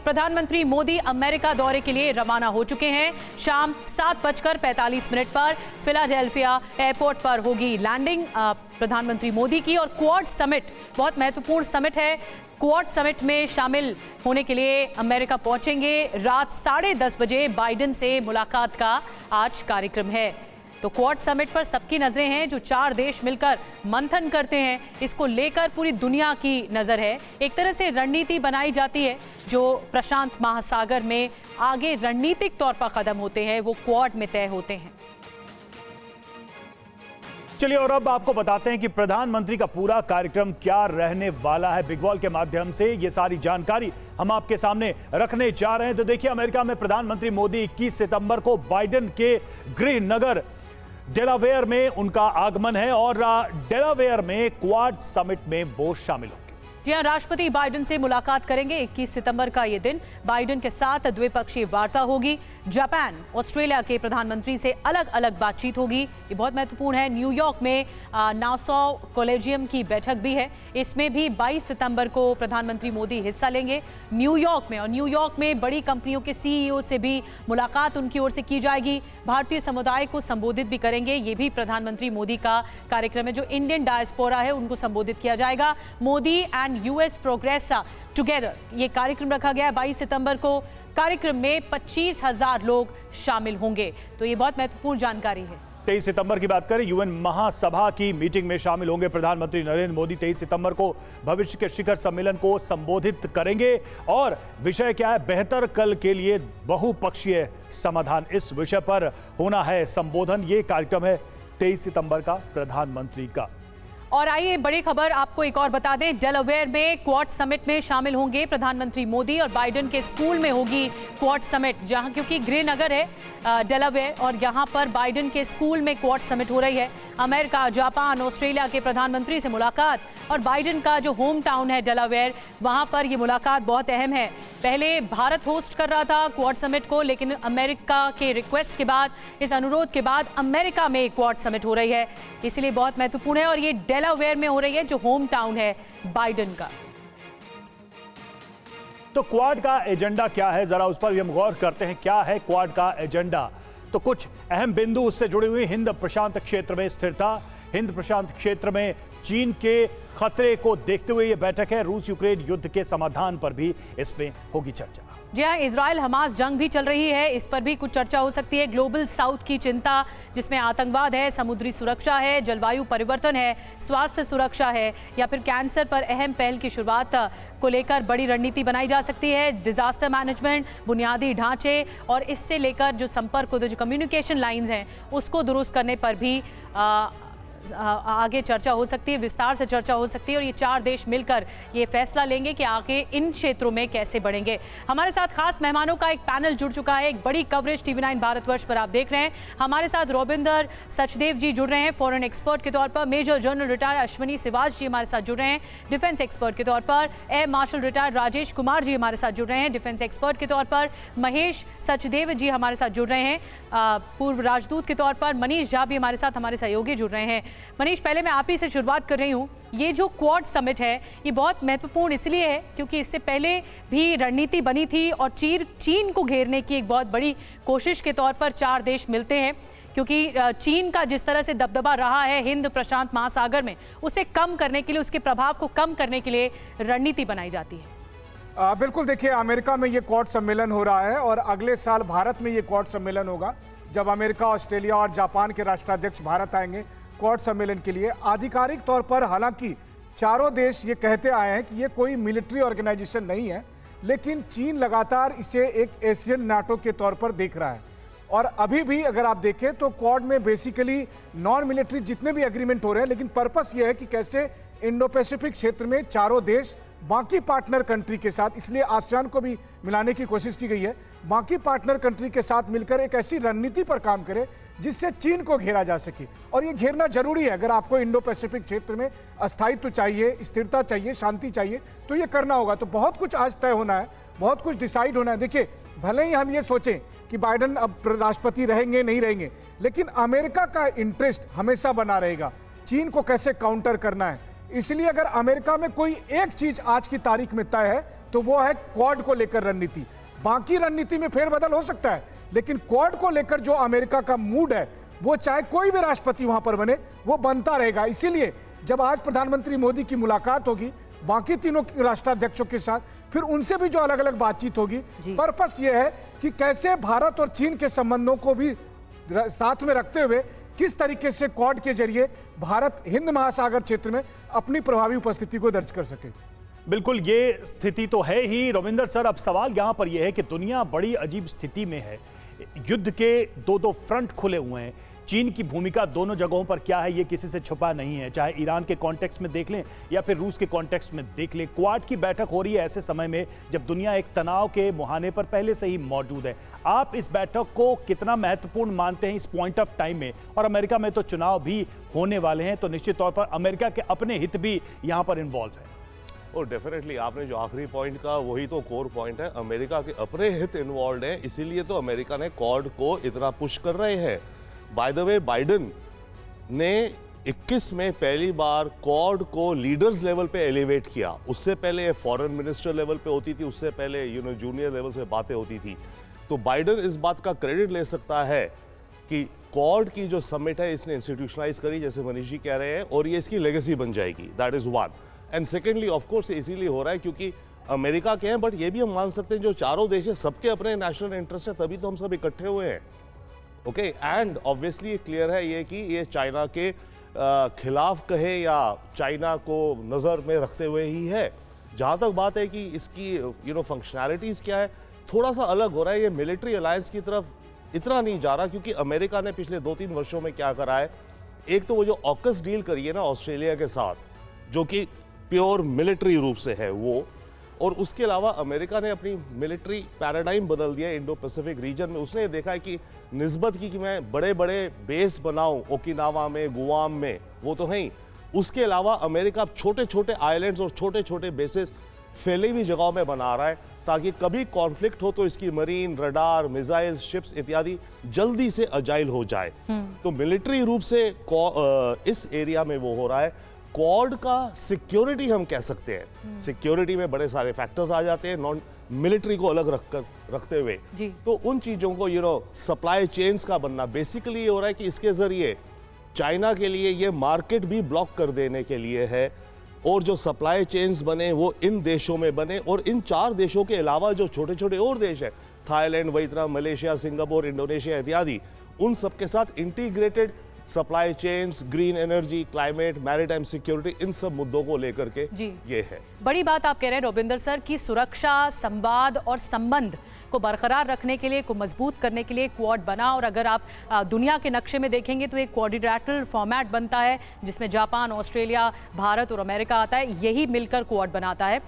प्रधानमंत्री मोदी अमेरिका दौरे के लिए रवाना हो चुके हैं। शाम 7:45 पर फिलाडेल्फिया एयरपोर्ट पर होगी लैंडिंग प्रधानमंत्री मोदी की। और क्वाड समिट बहुत महत्वपूर्ण समिट है। क्वाड समिट में शामिल होने के लिए अमेरिका पहुंचेंगे। रात 10:30 बजे बाइडेन से मुलाकात का आज कार्यक्रम है। तो क्वाड समिट पर सबकी नजरें हैं। जो 4 देश मिलकर मंथन करते हैं, इसको लेकर पूरी दुनिया की नजर है। एक तरह से रणनीति बनाई जाती है। जो प्रशांत महासागर में आगे रणनीतिक तौर पर कदम होते हैं, वो क्वाड में तय होते हैं। चलिए और अब आपको बताते हैं कि प्रधानमंत्री का पूरा कार्यक्रम क्या रहने वाला है। बिग वॉल के माध्यम से ये सारी जानकारी हम आपके सामने रखने जा रहे हैं। तो देखिए, अमेरिका में प्रधानमंत्री मोदी 21 सितंबर को बाइडेन के गृह नगर डेलावेयर में उनका आगमन है और डेलावेयर में क्वाड समिट में वो शामिल होंगे। जी हां, राष्ट्रपति बाइडेन से मुलाकात करेंगे। 21 सितंबर का ये दिन बाइडेन के साथ द्विपक्षीय वार्ता होगी। जापान, ऑस्ट्रेलिया के प्रधानमंत्री से अलग अलग बातचीत होगी। ये बहुत महत्वपूर्ण है। न्यूयॉर्क में नासौ कॉलेजियम की बैठक भी है। इसमें भी 22 सितंबर को प्रधानमंत्री मोदी हिस्सा लेंगे न्यूयॉर्क में। और न्यूयॉर्क में बड़ी कंपनियों के सीईओ से भी मुलाकात उनकी ओर से की जाएगी। भारतीय समुदाय को संबोधित भी करेंगे। ये भी प्रधानमंत्री मोदी का कार्यक्रम है। जो इंडियन डायस्पोरा है, उनको संबोधित किया जाएगा। Modi and US progress together, ये कार्यक्रम रखा गया है 22 सितंबर को। कार्यक्रम में 25,000 लोग शामिल होंगे। तो ये बहुत महत्वपूर्ण जानकारी है। 23 सितंबर की बात करें, यूएन महासभा की मीटिंग में शामिल होंगे प्रधानमंत्री नरेंद्र मोदी। 23 सितंबर को भविष्य के शिखर सम्मेलन को संबोधित करेंगे। और विषय क्या है? बेहतर कल के लिए बहुपक्षीय समाधान। इस विषय पर होना है संबोधन। ये कार्यक्रम है 23 सितंबर का प्रधानमंत्री का। और आइए बड़ी खबर आपको एक और बता दें। डेलावेयर में क्वाड समिट में शामिल होंगे प्रधानमंत्री मोदी और बाइडेन के स्कूल में होगी क्वाड समिट। जहां क्योंकि गृह नगर है डेलावेयर और यहां पर बाइडेन के स्कूल में क्वाड समिट हो रही है। अमेरिका, जापान, ऑस्ट्रेलिया के प्रधानमंत्री से मुलाकात और बाइडेन का जो होम टाउन है डेलावेयर, वहां पर यह मुलाकात बहुत अहम है। पहले भारत होस्ट कर रहा था क्वाड समिट को, लेकिन अमेरिका के रिक्वेस्ट के बाद, इस अनुरोध के बाद अमेरिका में क्वाड समिट हो रही है। इसलिए बहुत महत्वपूर्ण है। और ये डेलावेयर में हो रही है, जो होम टाउन है बाइडेन का। तो क्वाड का एजेंडा क्या है, जरा उस पर भी हम गौर करते हैं। क्या है क्वाड का एजेंडा? तो कुछ अहम बिंदु उससे जुड़े हुए। हिंद प्रशांत क्षेत्र में स्थिरता। हिंद प्रशांत क्षेत्र में चीन के खतरे को देखते हुए यह बैठक है। रूस यूक्रेन युद्ध के समाधान पर भी इसमें होगी चर्चा। जी हाँ, इजराइल हमास जंग भी चल रही है, इस पर भी कुछ चर्चा हो सकती है। ग्लोबल साउथ की चिंता, जिसमें आतंकवाद है, समुद्री सुरक्षा है, जलवायु परिवर्तन है, स्वास्थ्य सुरक्षा है, या फिर कैंसर पर अहम पहल की शुरुआत को लेकर बड़ी रणनीति बनाई जा सकती है। डिजास्टर मैनेजमेंट, बुनियादी ढांचे और इससे लेकर जो संपर्क होते, जो कम्युनिकेशन लाइंस हैं, उसको दुरुस्त करने पर भी आगे चर्चा हो सकती है, विस्तार से चर्चा हो सकती है। और ये 4 देश मिलकर ये फैसला लेंगे कि आगे इन क्षेत्रों में कैसे बढ़ेंगे। हमारे साथ खास मेहमानों का एक पैनल जुड़ चुका है। एक बड़ी कवरेज TV9 भारतवर्ष पर आप देख रहे हैं। हमारे साथ रविंदर सचदेव जी जुड़ रहे हैं फॉरेन एक्सपर्ट के तौर पर। Major general retired Ashwini Siwach जी हमारे साथ जुड़ रहे हैं डिफेंस एक्सपर्ट के तौर पर। Air marshal retired Rajesh Kumar ji हमारे साथ जुड़ रहे हैं डिफेंस एक्सपर्ट के तौर पर। महेश सचदेव जी हमारे साथ जुड़ रहे हैं पूर्व राजदूत के तौर पर। मनीष झा भी हमारे साथ, हमारे सहयोगी जुड़ रहे हैं। मनीष, पहले मैं आप ही से शुरुआत कर रही हूं। ये जो क्वाड समिट है, ये बहुत महत्वपूर्ण इसलिए है क्योंकि इससे पहले भी रणनीति बनी थी और चीन को घेरने की एक बहुत बड़ी कोशिश के तौर पर 4 देश मिलते हैं। क्योंकि चीन का जिस तरह से दबदबा रहा है हिंद प्रशांत महासागर में, उसे कम करने के लिए, उसके प्रभाव को कम करने के लिए रणनीति बनाई जाती है। बिल्कुल, देखिए, अमेरिका में ये क्वाड सम्मेलन हो रहा है और अगले साल भारत में ये क्वाड सम्मेलन होगा, जब अमेरिका, ऑस्ट्रेलिया और जापान के राष्ट्राध्यक्ष भारत आएंगे क्वाड सम्मेलन के लिए। आधिकारिक तौर पर हालांकि चारों देश ये कहते आए हैं कि ये कोई मिलिट्री ऑर्गेनाइजेशन नहीं है, लेकिन चीन लगातार इसे एक एशियन नाटो के तौर पर देख रहा है। और अभी भी अगर आप देखें तो क्वाड में बेसिकली नॉन मिलिट्री जितने भी एग्रीमेंट हो रहे हैं, लेकिन पर्पस ये है कि कैसे इंडो पैसिफिक क्षेत्र में चारों देश बाकी पार्टनर कंट्री के साथ, इसलिए आसियान को भी मिलाने की कोशिश की गई है, बाकी पार्टनर कंट्री के साथ मिलकर एक ऐसी रणनीति पर काम करे जिससे चीन को घेरा जा सके। और ये घेरना जरूरी है। अगर आपको इंडो पैसिफिक क्षेत्र में अस्थायित्व चाहिए, स्थिरता चाहिए, शांति चाहिए, तो ये करना होगा। तो बहुत कुछ आज तय होना है, बहुत कुछ डिसाइड होना है। देखिए, भले ही हम ये सोचें कि बाइडेन अब राष्ट्रपति रहेंगे नहीं रहेंगे, लेकिन अमेरिका का इंटरेस्ट हमेशा बना रहेगा चीन को कैसे काउंटर करना है। इसलिए अगर अमेरिका में कोई एक चीज आज की तारीख में तय है तो वो है क्वाड को लेकर रणनीति। बाकी रणनीति में फेरबदल हो सकता है, लेकिन क्वाड को लेकर जो अमेरिका का मूड है, वो चाहे कोई भी राष्ट्रपति वहां पर बने, वो बनता रहेगा। इसीलिए जब आज प्रधानमंत्री मोदी की मुलाकात होगी बाकी तीनों राष्ट्राध्यक्षों के साथ, फिर उनसे भी जो अलग अलग बातचीत होगी, पर्पस ये है कि कैसे भारत और चीन के संबंधों को भी साथ में रखते हुए किस तरीके से क्वाड के जरिए भारत हिंद महासागर क्षेत्र में अपनी प्रभावी उपस्थिति को दर्ज कर सके। बिल्कुल, ये स्थिति तो है ही रविंदर सर। अब सवाल यहां पर यह है कि दुनिया बड़ी अजीब स्थिति में है। युद्ध के दो फ्रंट खुले हुए हैं। चीन की भूमिका दोनों जगहों पर क्या है, ये किसी से छुपा नहीं है, चाहे ईरान के कॉन्टेक्स्ट में देख लें या फिर रूस के कॉन्टेक्स्ट में देख लें। क्वाड की बैठक हो रही है ऐसे समय में जब दुनिया एक तनाव के मुहाने पर पहले से ही मौजूद है। आप इस बैठक को कितना महत्वपूर्ण मानते हैं इस पॉइंट ऑफ टाइम में? और अमेरिका में तो चुनाव भी होने वाले हैं, तो निश्चित तौर पर अमेरिका के अपने हित भी यहाँ पर इन्वॉल्व है। और डेफिनेटली आपने जो आखिरी पॉइंट कहा वही तो कोर पॉइंट है। अमेरिका के अपने हित इन्वॉल्व हैं, इसीलिए तो अमेरिका ने क्वाड को इतना पुश कर रहे हैं। बाय द वे, बाइडेन ने 21 में पहली बार क्वाड को लीडर्स लेवल पे एलिवेट किया। उससे पहले फॉरेन मिनिस्टर लेवल पे होती थी, उससे पहले जूनियर लेवल पे बातें होती थी। तो बाइडेन इस बात का क्रेडिट ले सकता है कि क्वाड की जो समिट है इसने इंस्टीट्यूशनलाइज करी, जैसे मनीष जी कह रहे हैं, और ये इसकी लेगेसी बन जाएगी। That is one. And secondly of course इसीलिए हो रहा है क्योंकि अमेरिका के हैं, बट ये भी हम मान सकते हैं जो चारों देश है सबके अपने नेशनल इंटरेस्ट है, तभी तो हम सब इकट्ठे हुए हैं। ओके, एंड ऑब्वियसली क्लियर है ये कि ये चाइना के खिलाफ कहे या चाइना को नज़र में रखते हुए ही है। जहाँ तक बात है कि इसकी फंक्शनैलिटीज़ क्या है, थोड़ा सा अलग हो रहा है। ये मिलिट्री अलायंस की तरफ इतना नहीं जा रहा, क्योंकि अमेरिका ने पिछले 2-3 वर्षों में क्या करा है। एक तो वो जो ऑकस डील करी है ना ऑस्ट्रेलिया के साथ, जो कि प्योर मिलिट्री रूप से है वो, और उसके अलावा अमेरिका ने अपनी मिलिट्री पैराडाइम बदल दिया इंडो पैसिफिक रीजन में। उसने देखा है कि निस्बत की कि मैं बड़े बड़े बेस बनाऊं ओकिनावा में, गुआम में, वो तो है ही। उसके अलावा अमेरिका छोटे छोटे आइलैंड्स और छोटे छोटे बेसेस फैली हुई जगहों में बना रहा है, ताकि कभी कॉन्फ्लिक्ट हो तो इसकी मरीन, रडार, मिसाइल, शिप्स इत्यादि जल्दी से अजाइल हो जाए। तो मिलिट्री रूप से इस एरिया में वो हो रहा है। क्वाड का सिक्योरिटी हम कह सकते हैं, सिक्योरिटी में बड़े सारे फैक्टर्स आ जाते हैं, नॉन मिलिट्री को अलग रखते हुए। तो उन चीजों को सप्लाई चेन्स का बनना बेसिकली ये हो रहा है कि इसके जरिए चाइना के लिए ये मार्केट भी ब्लॉक कर देने के लिए है, और जो सप्लाई चेन्स बने वो इन देशों में बने, और इन 4 देशों के अलावा जो छोटे छोटे और देश हैं, Thailand, Vietnam, Malaysia, Singapore, Indonesia इत्यादि, उन सबके साथ integrated supply chains, green energy, climate, maritime security, इन सब मुद्दों को लेकर के ये है। बड़ी बात आप कह रहे हैं रविंदर सर कि सुरक्षा, संवाद और संबंध को बरकरार रखने के लिए, को मजबूत करने के लिए क्वाड बना। और अगर आप दुनिया के नक्शे में देखेंगे तो एक क्वाड्रिलैटरल फॉर्मेट बनता है जिसमें जापान, ऑस्ट्रेलिया, भारत और अमेरिका आता है। यही मिलकर क्वाड बनाता है।